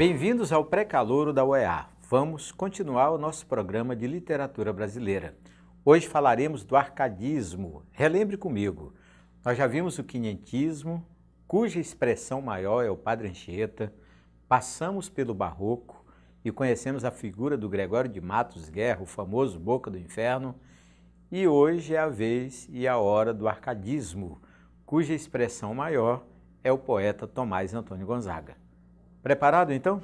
Bem-vindos ao Pré-Calouro da UEA. Vamos continuar o nosso programa de literatura brasileira. Hoje falaremos do arcadismo. Relembre comigo, nós já vimos o quinhentismo, cuja expressão maior é o Padre Anchieta, passamos pelo barroco e conhecemos a figura do Gregório de Matos Guerra, o famoso Boca do Inferno, e hoje é a vez e a hora do arcadismo, cuja expressão maior é o poeta Tomás Antônio Gonzaga. Preparado, então?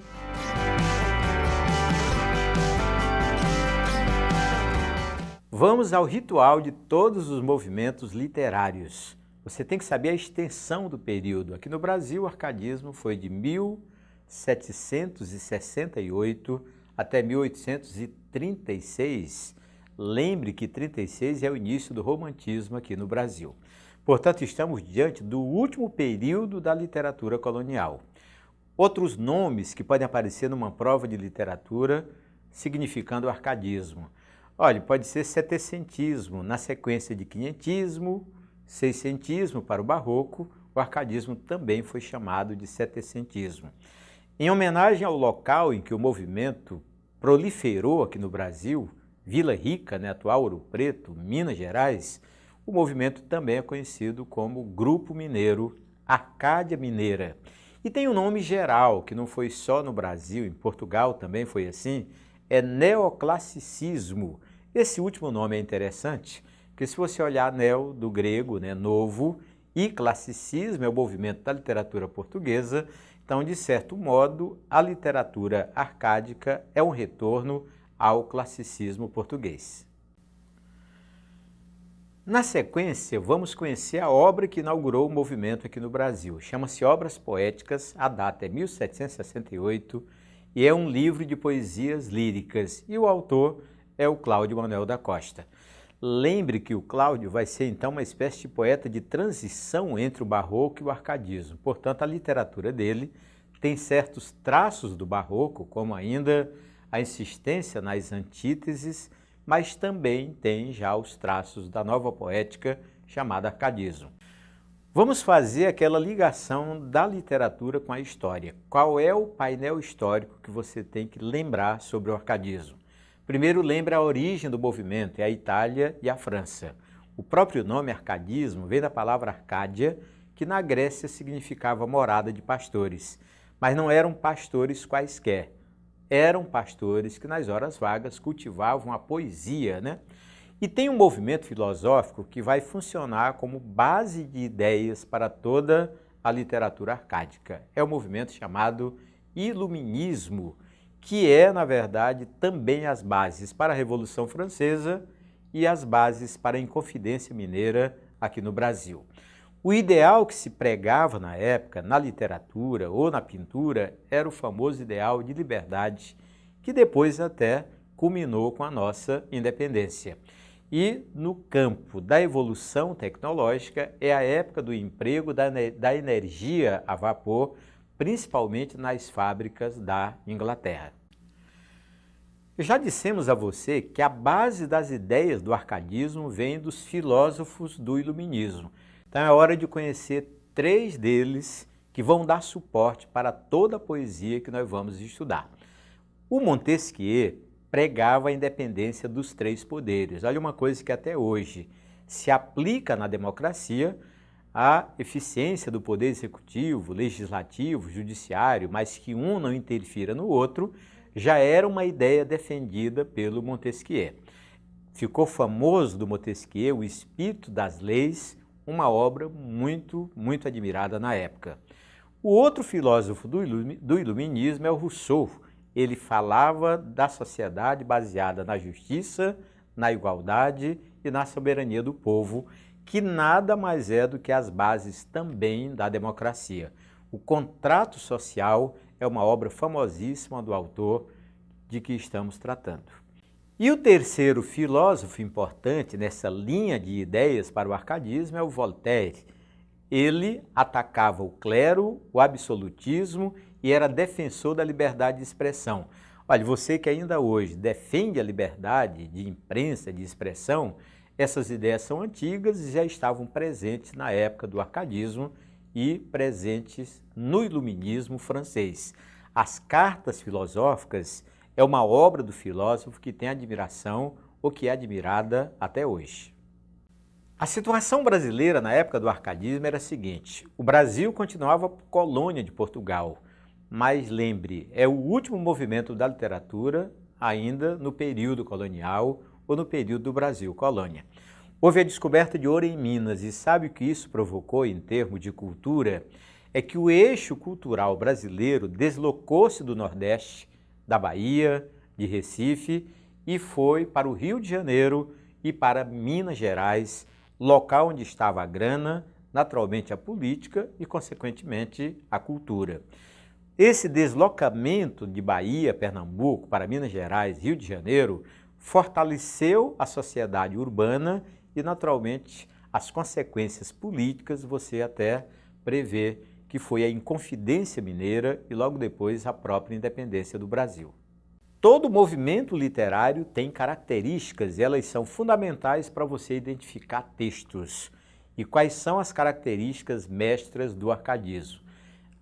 Vamos ao ritual de todos os movimentos literários. Você tem que saber a extensão do período. Aqui no Brasil, o arcadismo foi de 1768 até 1836. Lembre que 36 é o início do romantismo aqui no Brasil. Portanto, estamos diante do último período da literatura colonial. Outros nomes que podem aparecer numa prova de literatura significando o arcadismo. Olha, pode ser setecentismo, na sequência de quinhentismo, seiscentismo para o barroco, o arcadismo também foi chamado de setecentismo. Em homenagem ao local em que o movimento proliferou aqui no Brasil, Vila Rica, atual Ouro Preto, Minas Gerais, o movimento também é conhecido como Grupo Mineiro, Arcádia Mineira. E tem um nome geral, que não foi só no Brasil, em Portugal também foi assim, é neoclassicismo. Esse último nome é interessante, porque se você olhar neo do grego, novo, e classicismo é o movimento da literatura portuguesa, então, de certo modo, a literatura arcádica é um retorno ao classicismo português. Na sequência, vamos conhecer a obra que inaugurou o movimento aqui no Brasil. Chama-se Obras Poéticas, a data é 1768 e é um livro de poesias líricas e o autor é o Cláudio Manuel da Costa. Lembre que o Cláudio vai ser então uma espécie de poeta de transição entre o barroco e o arcadismo. Portanto, a literatura dele tem certos traços do barroco, como ainda a insistência nas antíteses, mas também tem já os traços da nova poética chamada arcadismo. Vamos fazer aquela ligação da literatura com a história. Qual é o painel histórico que você tem que lembrar sobre o arcadismo? Primeiro, lembre a origem do movimento, é a Itália e a França. O próprio nome arcadismo vem da palavra Arcádia, que na Grécia significava morada de pastores, mas não eram pastores quaisquer. Eram pastores que nas horas vagas cultivavam a poesia, E tem um movimento filosófico que vai funcionar como base de ideias para toda a literatura arcádica. É o movimento chamado Iluminismo, que é, na verdade, também as bases para a Revolução Francesa e as bases para a Inconfidência Mineira aqui no Brasil. O ideal que se pregava na época, na literatura ou na pintura, era o famoso ideal de liberdade, que depois até culminou com a nossa independência. E no campo da evolução tecnológica é a época do emprego da energia a vapor, principalmente nas fábricas da Inglaterra. Já dissemos a você que a base das ideias do arcadismo vem dos filósofos do iluminismo. Então é hora de conhecer 3 deles que vão dar suporte para toda a poesia que nós vamos estudar. O Montesquieu pregava a independência dos 3 poderes. Olha uma coisa que até hoje se aplica na democracia, a eficiência do poder executivo, legislativo, judiciário, mas que um não interfira no outro, já era uma ideia defendida pelo Montesquieu. Ficou famoso do Montesquieu o Espírito das Leis, uma obra muito admirada na época. O outro filósofo do iluminismo é o Rousseau. Ele falava da sociedade baseada na justiça, na igualdade e na soberania do povo, que nada mais é do que as bases também da democracia. O Contrato Social é uma obra famosíssima do autor de que estamos tratando. E o terceiro filósofo importante nessa linha de ideias para o arcadismo é o Voltaire. Ele atacava o clero, o absolutismo e era defensor da liberdade de expressão. Olha, você que ainda hoje defende a liberdade de imprensa, de expressão, essas ideias são antigas e já estavam presentes na época do arcadismo e presentes no iluminismo francês. As Cartas Filosóficas é uma obra do filósofo que tem admiração ou que é admirada até hoje. A situação brasileira na época do arcadismo era a seguinte: o Brasil continuava colônia de Portugal, mas lembre, é o último movimento da literatura ainda no período colonial ou no período do Brasil colônia. Houve a descoberta de ouro em Minas e sabe o que isso provocou em termos de cultura? É que o eixo cultural brasileiro deslocou-se do Nordeste, da Bahia, de Recife e foi para o Rio de Janeiro e para Minas Gerais, local onde estava a grana, naturalmente a política e, consequentemente, a cultura. Esse deslocamento de Bahia, Pernambuco para Minas Gerais, Rio de Janeiro, fortaleceu a sociedade urbana e, naturalmente, as consequências políticas você até prevê que foi a Inconfidência Mineira e logo depois a própria independência do Brasil. Todo movimento literário tem características e elas são fundamentais para você identificar textos. E quais são as características mestras do arcadismo?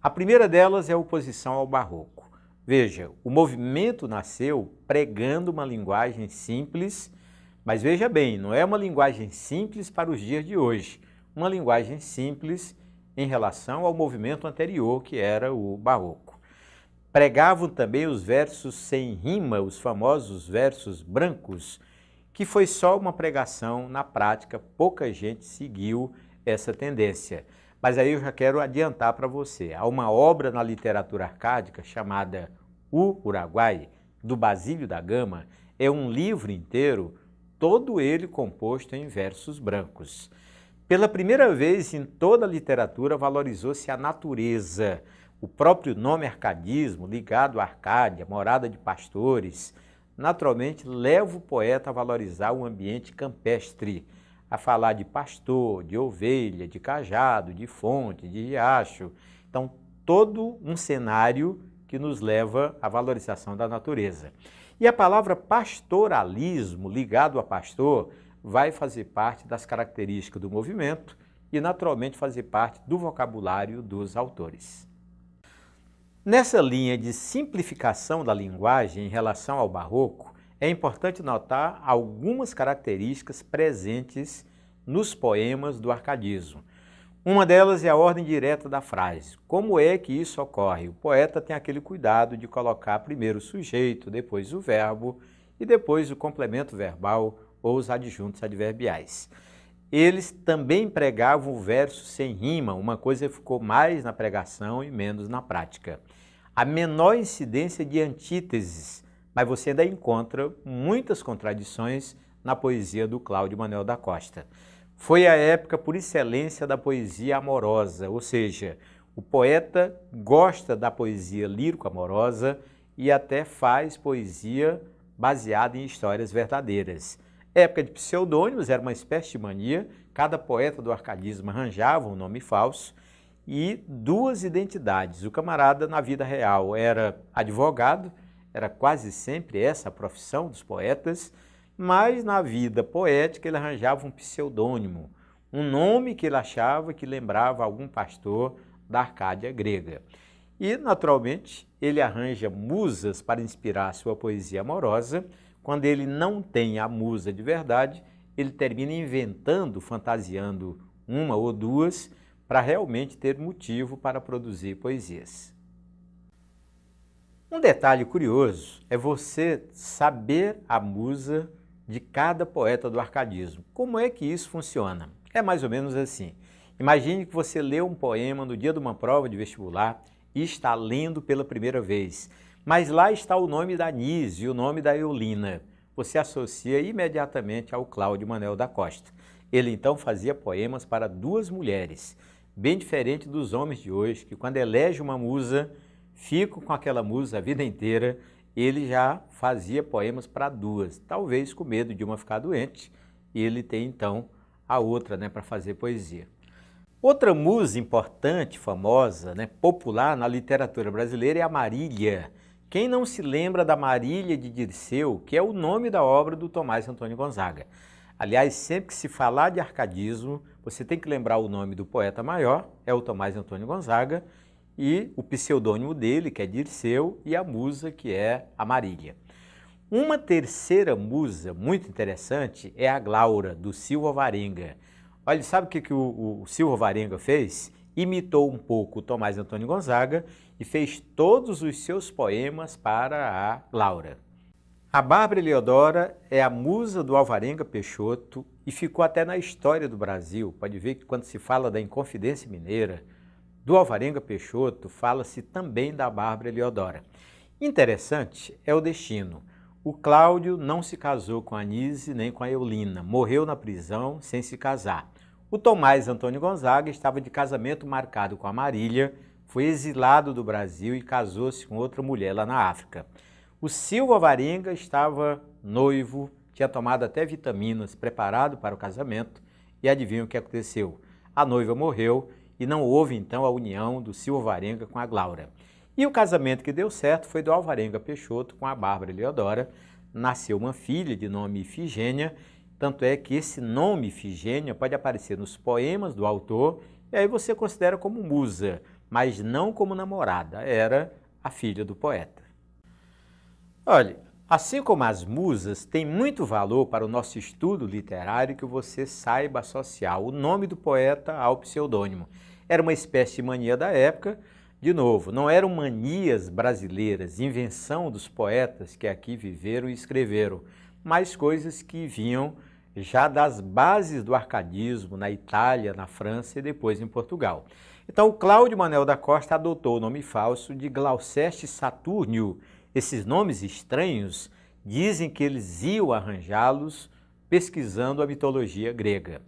A primeira delas é a oposição ao barroco. Veja, o movimento nasceu pregando uma linguagem simples, mas veja bem, não é uma linguagem simples para os dias de hoje, uma linguagem simples em relação ao movimento anterior, que era o barroco. Pregavam também os versos sem rima, os famosos versos brancos, que foi só uma pregação, na prática pouca gente seguiu essa tendência. Mas aí eu já quero adiantar para você, há uma obra na literatura arcádica chamada O Uruguai, do Basílio da Gama, é um livro inteiro, todo ele composto em versos brancos. Pela primeira vez em toda a literatura valorizou-se a natureza. O próprio nome arcadismo, ligado à Arcádia, morada de pastores, naturalmente leva o poeta a valorizar o ambiente campestre, a falar de pastor, de ovelha, de cajado, de fonte, de riacho. Então, todo um cenário que nos leva à valorização da natureza. E a palavra pastoralismo, ligado a pastor, vai fazer parte das características do movimento e, naturalmente, fazer parte do vocabulário dos autores. Nessa linha de simplificação da linguagem em relação ao barroco, é importante notar algumas características presentes nos poemas do arcadismo. Uma delas é a ordem direta da frase. Como é que isso ocorre? O poeta tem aquele cuidado de colocar primeiro o sujeito, depois o verbo e depois o complemento verbal ou os adjuntos adverbiais. Eles também pregavam o verso sem rima, uma coisa que ficou mais na pregação e menos na prática. A menor incidência de antíteses, mas você ainda encontra muitas contradições na poesia do Cláudio Manuel da Costa. Foi a época por excelência da poesia amorosa, ou seja, o poeta gosta da poesia lírico-amorosa e até faz poesia baseada em histórias verdadeiras. Época de pseudônimos, era uma espécie de mania, cada poeta do arcadismo arranjava um nome falso e duas identidades. O camarada, na vida real, era advogado, era quase sempre essa a profissão dos poetas, mas na vida poética ele arranjava um pseudônimo, um nome que ele achava que lembrava algum pastor da Arcádia grega. E, naturalmente, ele arranja musas para inspirar a sua poesia amorosa. Quando ele não tem a musa de verdade, ele termina inventando, fantasiando uma ou duas, para realmente ter motivo para produzir poesias. Um detalhe curioso é você saber a musa de cada poeta do arcadismo. Como é que isso funciona? É mais ou menos assim. Imagine que você lê um poema no dia de uma prova de vestibular e está lendo pela primeira vez, mas lá está o nome da Nise e o nome da Eulina. Você associa imediatamente ao Cláudio Manuel da Costa. Ele então fazia poemas para duas mulheres, bem diferente dos homens de hoje, que quando elege uma musa, ficam com aquela musa a vida inteira. Ele já fazia poemas para duas, talvez com medo de uma ficar doente, e ele tem então a outra, para fazer poesia. Outra musa importante, famosa, popular na literatura brasileira é a Marília. Quem não se lembra da Marília de Dirceu, que é o nome da obra do Tomás Antônio Gonzaga? Aliás, sempre que se falar de arcadismo, você tem que lembrar o nome do poeta maior, é o Tomás Antônio Gonzaga, e o pseudônimo dele, que é Dirceu, e a musa, que é a Marília. Uma terceira musa muito interessante é a Glaura, do Silva Alvarenga. Olha, sabe o que o Silva Alvarenga fez? Imitou um pouco o Tomás Antônio Gonzaga e fez todos os seus poemas para a Glaura. A Bárbara Heliodora é a musa do Alvarenga Peixoto e ficou até na história do Brasil. Pode ver que quando se fala da Inconfidência Mineira, do Alvarenga Peixoto, fala-se também da Bárbara Heliodora. Interessante é o destino. O Cláudio não se casou com a Anise nem com a Eulina, morreu na prisão sem se casar. O Tomás Antônio Gonzaga estava de casamento marcado com a Marília, foi exilado do Brasil e casou-se com outra mulher lá na África. O Silva Alvarenga estava noivo, tinha tomado até vitaminas, preparado para o casamento, e adivinha o que aconteceu? A noiva morreu e não houve então a união do Silva Alvarenga com a Glaura. E o casamento que deu certo foi do Alvarenga Peixoto com a Bárbara Heliodora. Nasceu uma filha de nome Ifigênia, tanto é que esse nome Ifigênia pode aparecer nos poemas do autor, e aí você considera como musa, mas não como namorada, era a filha do poeta. Olha, assim como as musas, tem muito valor para o nosso estudo literário que você saiba associar o nome do poeta ao pseudônimo. Era uma espécie de mania da época, de novo, não eram manias brasileiras, invenção dos poetas que aqui viveram e escreveram, mas coisas que vinham já das bases do arcadismo na Itália, na França e depois em Portugal. Então, Cláudio Manuel da Costa adotou o nome falso de Glouceste Saturnio. Esses nomes estranhos dizem que eles iam arranjá-los pesquisando a mitologia grega.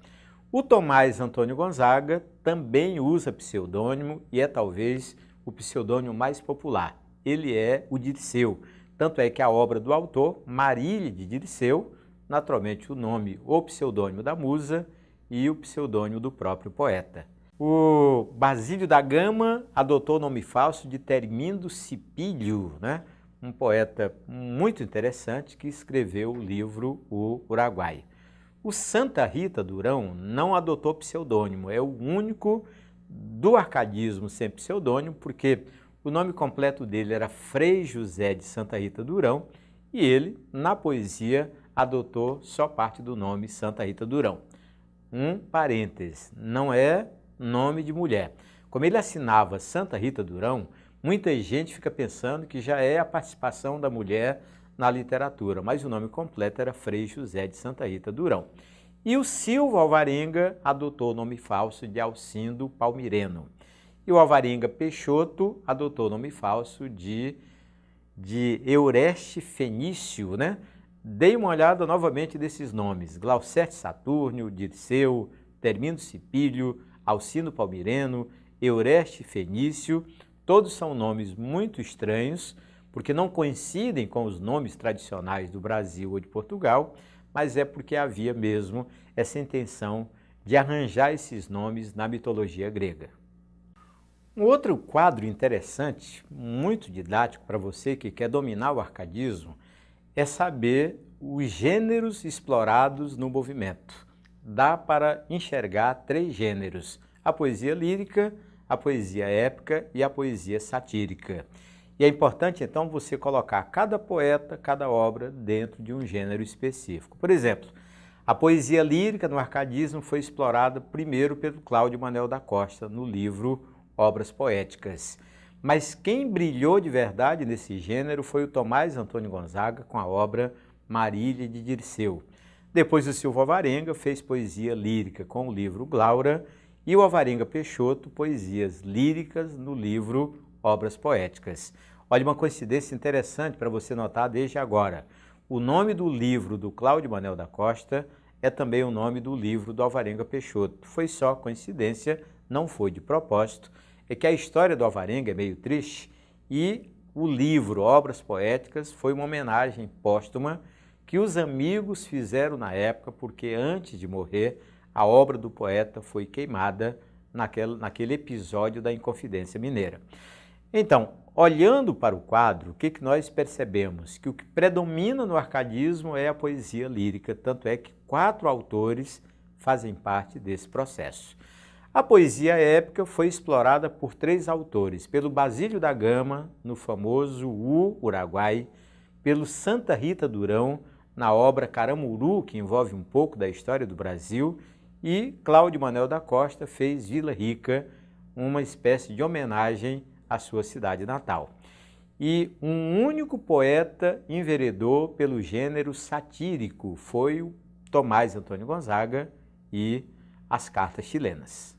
O Tomás Antônio Gonzaga também usa pseudônimo e é talvez o pseudônimo mais popular. Ele é o Dirceu, tanto é que a obra do autor, Marília de Dirceu, naturalmente o nome ou pseudônimo da musa e o pseudônimo do próprio poeta. O Basílio da Gama adotou o nome falso de Termindo Cipílio, né? Um poeta muito interessante que escreveu o livro O Uruguai. O Santa Rita Durão não adotou pseudônimo, é o único do arcadismo sem pseudônimo, porque o nome completo dele era Frei José de Santa Rita Durão e ele, na poesia, adotou só parte do nome Santa Rita Durão. Um parêntese, não é nome de mulher. Como ele assinava Santa Rita Durão, muita gente fica pensando que já é a participação da mulher na literatura, mas o nome completo era Frei José de Santa Rita Durão. E o Silva Alvarenga adotou o nome falso de Alcindo Palmireno. E o Alvarenga Peixoto adotou o nome falso de Eureste Fenício, né? Dei uma olhada novamente desses nomes, Glouceste Saturnio, Dirceu, Termindo Cipílio, Alcindo Palmireno, Eureste Fenício, todos são nomes muito estranhos, porque não coincidem com os nomes tradicionais do Brasil ou de Portugal, mas é porque havia mesmo essa intenção de arranjar esses nomes na mitologia grega. Um outro quadro interessante, muito didático para você que quer dominar o arcadismo, é saber os gêneros explorados no movimento. Dá para enxergar 3 gêneros, a poesia lírica, a poesia épica e a poesia satírica. E é importante, então, você colocar cada poeta, cada obra dentro de um gênero específico. Por exemplo, a poesia lírica no arcadismo foi explorada primeiro pelo Cláudio Manuel da Costa, no livro Obras Poéticas. Mas quem brilhou de verdade nesse gênero foi o Tomás Antônio Gonzaga, com a obra Marília de Dirceu. Depois o Silva Alvarenga fez poesia lírica com o livro Glaura e o Alvarenga Peixoto, poesias líricas no livro Obras Poéticas. Olha, uma coincidência interessante para você notar desde agora. O nome do livro do Cláudio Manuel da Costa é também o nome do livro do Alvarenga Peixoto. Foi só coincidência, não foi de propósito. É que a história do Alvarenga é meio triste e o livro Obras Poéticas foi uma homenagem póstuma que os amigos fizeram na época, porque antes de morrer, a obra do poeta foi queimada naquele episódio da Inconfidência Mineira. Então, olhando para o quadro, o que nós percebemos? Que o que predomina no arcadismo é a poesia lírica, tanto é que 4 autores fazem parte desse processo. A poesia épica foi explorada por 3 autores, pelo Basílio da Gama, no famoso O Uruguai, pelo Santa Rita Durão, na obra Caramuru, que envolve um pouco da história do Brasil, e Cláudio Manuel da Costa fez Vila Rica, uma espécie de homenagem à sua cidade natal. E um único poeta enveredou pelo gênero satírico foi o Tomás Antônio Gonzaga e as cartas chilenas.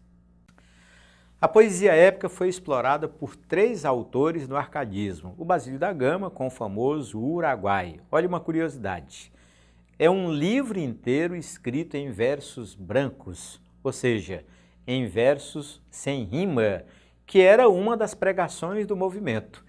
A poesia épica foi explorada por 3 autores no arcadismo. O Basílio da Gama, com o famoso Uruguai. Olha uma curiosidade. É um livro inteiro escrito em versos brancos, ou seja, em versos sem rima, que era uma das pregações do movimento.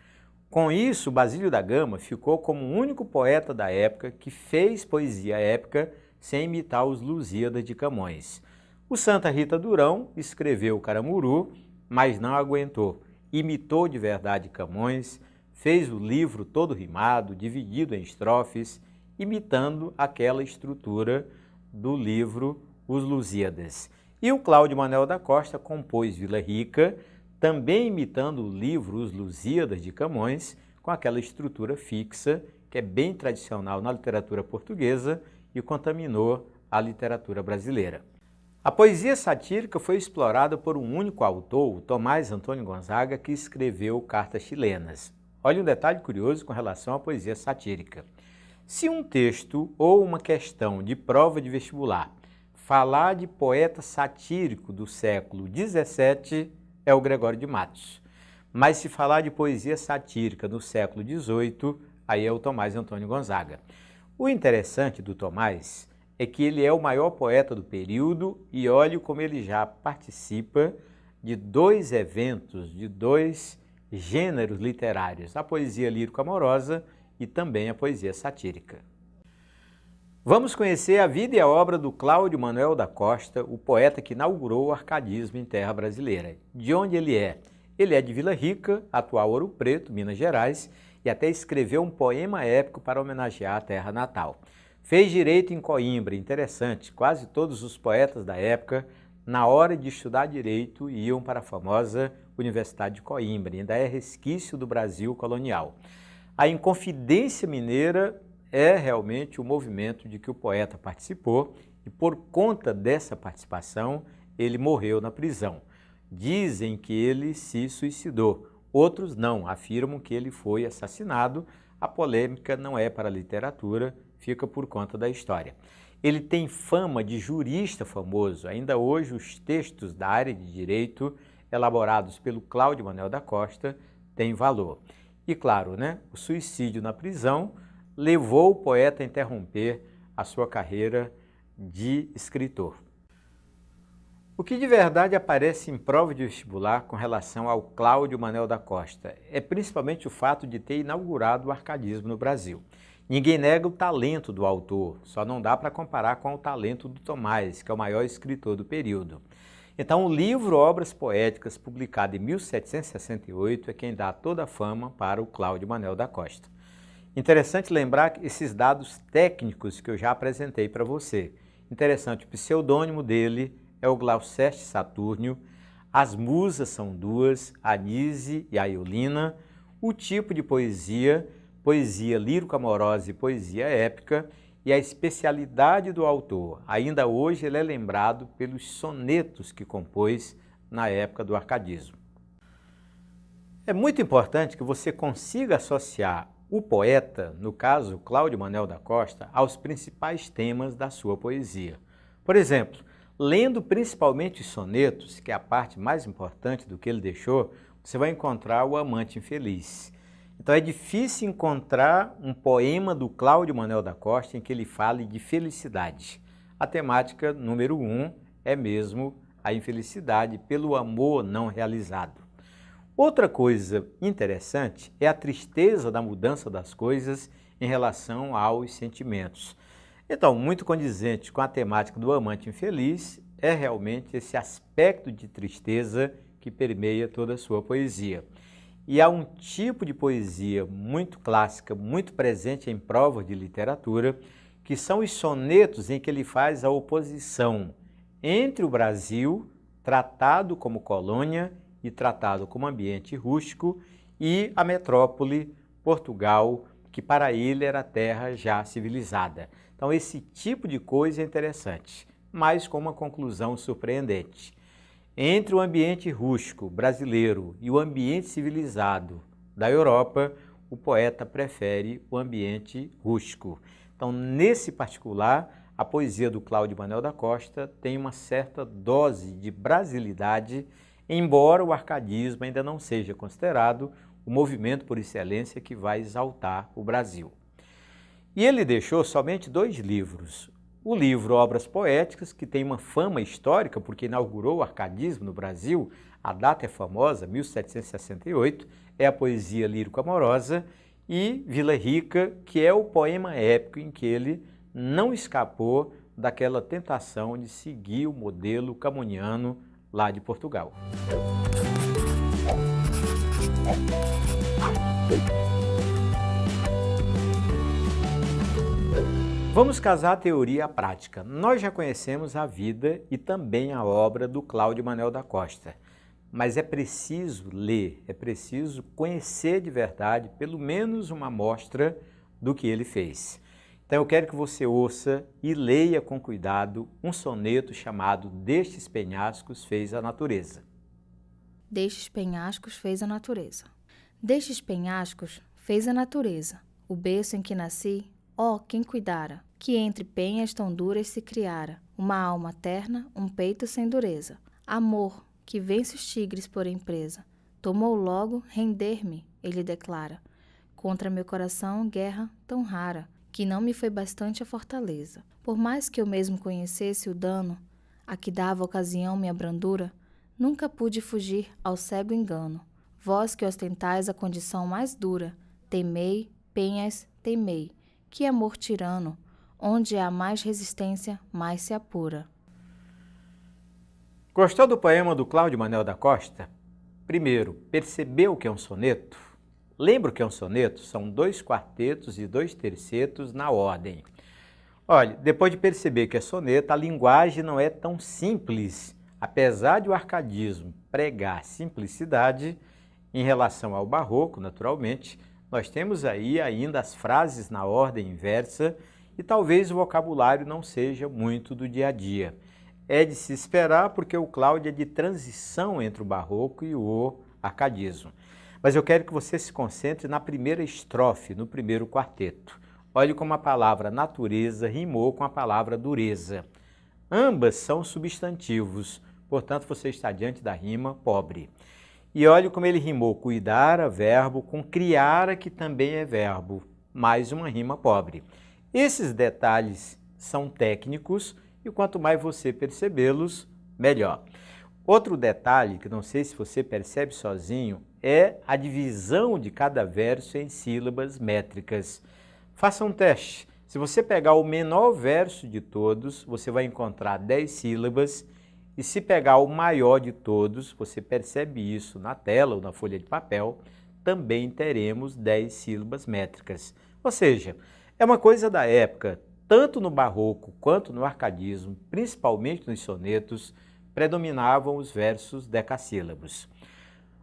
Com isso, Basílio da Gama ficou como o único poeta da época que fez poesia épica sem imitar os Lusíadas de Camões. O Santa Rita Durão escreveu Caramuru, mas não aguentou. Imitou de verdade Camões, fez o livro todo rimado, dividido em estrofes, imitando aquela estrutura do livro Os Lusíadas. E o Cláudio Manuel da Costa compôs Vila Rica, também imitando o livro Os Lusíadas de Camões, com aquela estrutura fixa, que é bem tradicional na literatura portuguesa e contaminou a literatura brasileira. A poesia satírica foi explorada por um único autor, o Tomás Antônio Gonzaga, que escreveu Cartas Chilenas. Olha um detalhe curioso com relação à poesia satírica. Se um texto ou uma questão de prova de vestibular falar de poeta satírico do século XVII, é o Gregório de Matos. Mas se falar de poesia satírica do século XVIII, aí é o Tomás Antônio Gonzaga. O interessante do Tomás é que ele é o maior poeta do período e olhe como ele já participa de 2 eventos, de 2 gêneros literários, a poesia lírico-amorosa e também a poesia satírica. Vamos conhecer a vida e a obra do Cláudio Manuel da Costa, o poeta que inaugurou o arcadismo em terra brasileira. De onde ele é? Ele é de Vila Rica, atual Ouro Preto, Minas Gerais, e até escreveu um poema épico para homenagear a terra natal. Fez direito em Coimbra, interessante, quase todos os poetas da época, na hora de estudar direito, iam para a famosa Universidade de Coimbra, ainda é resquício do Brasil colonial. A Inconfidência Mineira é realmente o movimento de que o poeta participou e por conta dessa participação ele morreu na prisão. Dizem que ele se suicidou, outros não, afirmam que ele foi assassinado. A polêmica não é para a literatura, fica por conta da história. Ele tem fama de jurista famoso, ainda hoje os textos da área de direito elaborados pelo Cláudio Manuel da Costa têm valor. E claro, o suicídio na prisão levou o poeta a interromper a sua carreira de escritor. O que de verdade aparece em prova de vestibular com relação ao Cláudio Manuel da Costa é principalmente o fato de ter inaugurado o arcadismo no Brasil. Ninguém nega o talento do autor, só não dá para comparar com o talento do Tomás, que é o maior escritor do período. Então, o livro Obras Poéticas, publicado em 1768, é quem dá toda a fama para o Cláudio Manuel da Costa. Interessante lembrar esses dados técnicos que eu já apresentei para você. Interessante, o pseudônimo dele é o Gloucester Saturnio, as musas são 2, a Anise e a Eulina, o tipo de poesia lírico-amorosa e poesia épica, e a especialidade do autor. Ainda hoje ele é lembrado pelos sonetos que compôs na época do arcadismo. É muito importante que você consiga associar o poeta, no caso Cláudio Manuel da Costa, aos principais temas da sua poesia. Por exemplo, lendo principalmente os sonetos, que é a parte mais importante do que ele deixou, você vai encontrar o Amante Infeliz. Então é difícil encontrar um poema do Cláudio Manuel da Costa em que ele fale de felicidade. A temática número 1 é mesmo a infelicidade pelo amor não realizado. Outra coisa interessante é a tristeza da mudança das coisas em relação aos sentimentos. Então, muito condizente com a temática do Amante Infeliz é realmente esse aspecto de tristeza que permeia toda a sua poesia. E há um tipo de poesia muito clássica, muito presente em provas de literatura, que são os sonetos em que ele faz a oposição entre o Brasil, tratado como colônia e tratado como ambiente rústico, e a metrópole, Portugal, que para ele era terra já civilizada. Então esse tipo de coisa é interessante, mas com uma conclusão surpreendente. Entre o ambiente rústico brasileiro e o ambiente civilizado da Europa, o poeta prefere o ambiente rústico. Então, nesse particular, a poesia do Cláudio Manuel da Costa tem uma certa dose de brasilidade, embora o arcadismo ainda não seja considerado o movimento por excelência que vai exaltar o Brasil. E ele deixou somente 2 livros. O livro Obras Poéticas, que tem uma fama histórica, porque inaugurou o arcadismo no Brasil, a data é famosa, 1768, é a poesia lírico-amorosa, e Vila Rica, que é o poema épico em que ele não escapou daquela tentação de seguir o modelo camoniano lá de Portugal. Vamos casar a teoria e a prática. Nós já conhecemos a vida e também a obra do Cláudio Manuel da Costa, mas é preciso ler, é preciso conhecer de verdade pelo menos uma amostra do que ele fez. Então eu quero que você ouça e leia com cuidado um soneto chamado Destes Penhascos fez a natureza. Destes penhascos fez a natureza. Destes penhascos fez a natureza, o berço em que nasci, ó, quem cuidara, que entre penhas tão duras se criara, uma alma terna, um peito sem dureza. Amor, que vence os tigres por empresa, tomou logo render-me, ele declara, contra meu coração guerra tão rara, que não me foi bastante a fortaleza. Por mais que eu mesmo conhecesse o dano, a que dava ocasião minha brandura, nunca pude fugir ao cego engano. Vós que ostentais a condição mais dura, temei, penhas, temei, que amor tirano, onde há mais resistência, mais se apura. Gostou do poema do Cláudio Manuel da Costa? Primeiro, percebeu o que é um soneto? Lembra o que é um soneto? São 2 quartetos e 2 tercetos na ordem. Olha, depois de perceber que é soneto, a linguagem não é tão simples. Apesar de o arcadismo pregar simplicidade, em relação ao barroco, naturalmente, nós temos aí ainda as frases na ordem inversa e talvez o vocabulário não seja muito do dia a dia. É de se esperar porque o Cláudio é de transição entre o barroco e o arcadismo. Mas eu quero que você se concentre na primeira estrofe, no primeiro quarteto. Olhe como a palavra natureza rimou com a palavra dureza. Ambas são substantivos, portanto você está diante da rima pobre. E olhe como ele rimou cuidara, verbo, com criara, que também é verbo, mais uma rima pobre. Esses detalhes são técnicos e quanto mais você percebê-los, melhor. Outro detalhe, que não sei se você percebe sozinho, é a divisão de cada verso em sílabas métricas. Faça um teste. Se você pegar o menor verso de todos, você vai encontrar 10 sílabas. E se pegar o maior de todos, você percebe isso na tela ou na folha de papel, também teremos 10 sílabas métricas. Ou seja, é uma coisa da época, tanto no barroco quanto no arcadismo, principalmente nos sonetos, predominavam os versos decassílabos.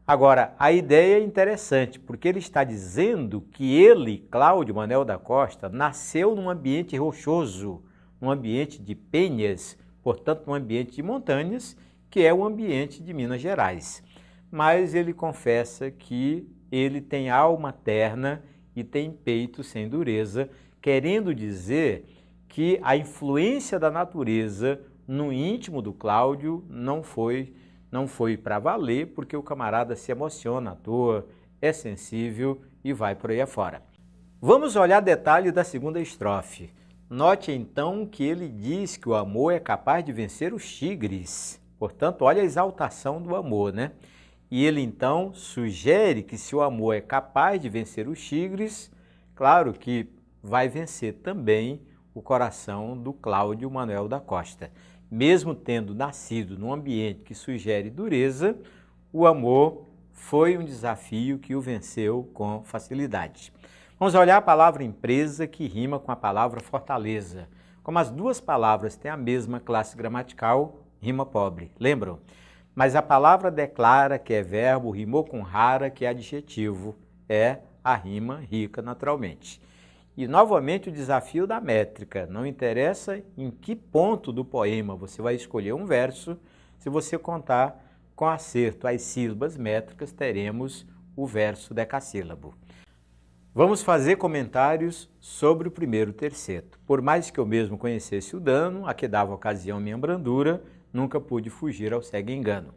Agora, a ideia é interessante, porque ele está dizendo que ele, Cláudio Manuel da Costa, nasceu num ambiente rochoso, num ambiente de penhas, portanto, num ambiente de montanhas, que é o ambiente de Minas Gerais. Mas ele confessa que ele tem alma terna e tem peito sem dureza, querendo dizer que a influência da natureza no íntimo do Cláudio não foi para valer, porque o camarada se emociona à toa, é sensível e vai por aí afora. Vamos olhar detalhe da segunda estrofe. Note então que ele diz que o amor é capaz de vencer os tigres. Portanto, olha a exaltação do amor, né? E ele então sugere que se o amor é capaz de vencer os tigres, claro que vai vencer também o coração do Cláudio Manuel da Costa. Mesmo tendo nascido num ambiente que sugere dureza, o amor foi um desafio que o venceu com facilidade. Vamos olhar a palavra empresa, que rima com a palavra fortaleza. Como as duas palavras têm a mesma classe gramatical, rima pobre. Lembram? mas a palavra declara, que é verbo, rimou com rara, que é adjetivo, é a rima rica naturalmente. E novamente o desafio da métrica, não interessa em que ponto do poema você vai escolher um verso, se você contar com acerto às sílabas métricas, teremos o verso decassílabo. Vamos fazer comentários sobre o primeiro terceto. Por mais que eu mesmo conhecesse o dano, a que dava ocasião minha brandura, nunca pude fugir ao cego engano.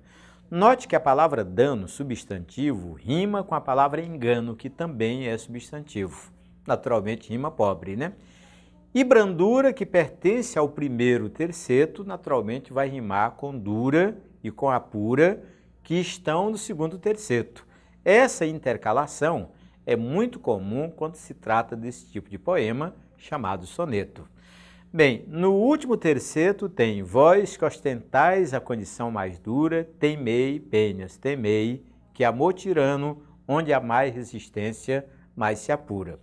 Note que a palavra dano, substantivo, rima com a palavra engano, que também é substantivo. Naturalmente rima pobre, né? E brandura, que pertence ao primeiro terceto, naturalmente vai rimar com dura e com apura, que estão no segundo terceto. Essa intercalação é muito comum quando se trata desse tipo de poema, chamado soneto. Bem, no último terceto tem vós que ostentais a condição mais dura, temei, penhas, temei, que amor tirano, onde há mais resistência, mais se apura.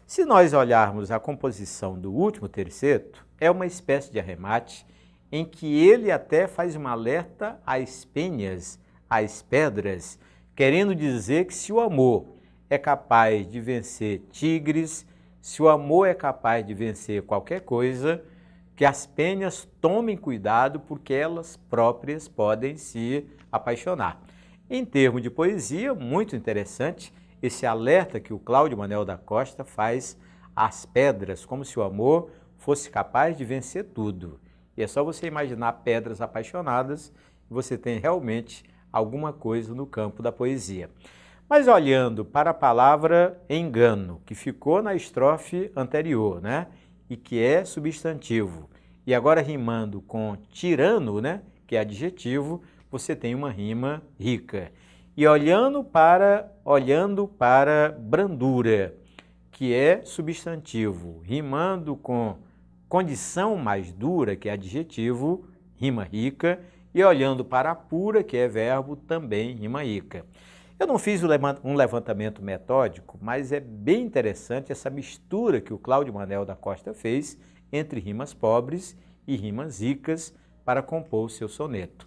Se nós olharmos a composição do último terceto, é uma espécie de arremate em que ele até faz um alerta às penhas, às pedras, querendo dizer que se o amor é capaz de vencer tigres, se o amor é capaz de vencer qualquer coisa, que as penhas tomem cuidado porque elas próprias podem se apaixonar. Em termos de poesia, muito interessante esse alerta que o Cláudio Manuel da Costa faz às pedras, como se o amor fosse capaz de vencer tudo. E é só você imaginar pedras apaixonadas e você tem realmente alguma coisa no campo da poesia. Mas olhando para a palavra engano, que ficou na estrofe anterior, né? E que é substantivo, e agora rimando com tirano, né? Que é adjetivo, você tem uma rima rica. E olhando para brandura, que é substantivo, rimando com condição mais dura, que é adjetivo, rima rica, e olhando para apura, que é verbo, também rima rica. Eu não fiz um levantamento metódico, mas é bem interessante essa mistura que o Cláudio Manuel da Costa fez entre rimas pobres e rimas ricas para compor o seu soneto.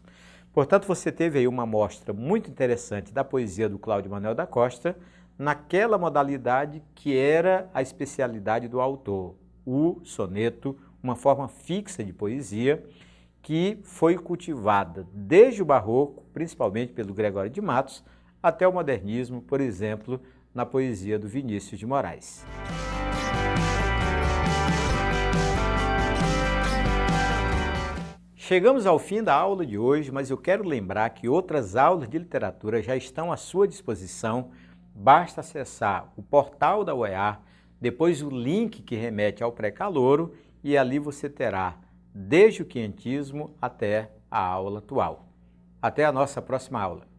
Portanto, você teve aí uma amostra muito interessante da poesia do Cláudio Manuel da Costa, naquela modalidade que era a especialidade do autor, o soneto, uma forma fixa de poesia que foi cultivada desde o Barroco, principalmente pelo Gregório de Matos, até o modernismo, por exemplo, na poesia do Vinícius de Moraes. Chegamos ao fim da aula de hoje, mas eu quero lembrar que outras aulas de literatura já estão à sua disposição. Basta acessar o portal da UEA, depois o link que remete ao pré-calouro e ali você terá desde o quientismo até a aula atual. Até a nossa próxima aula.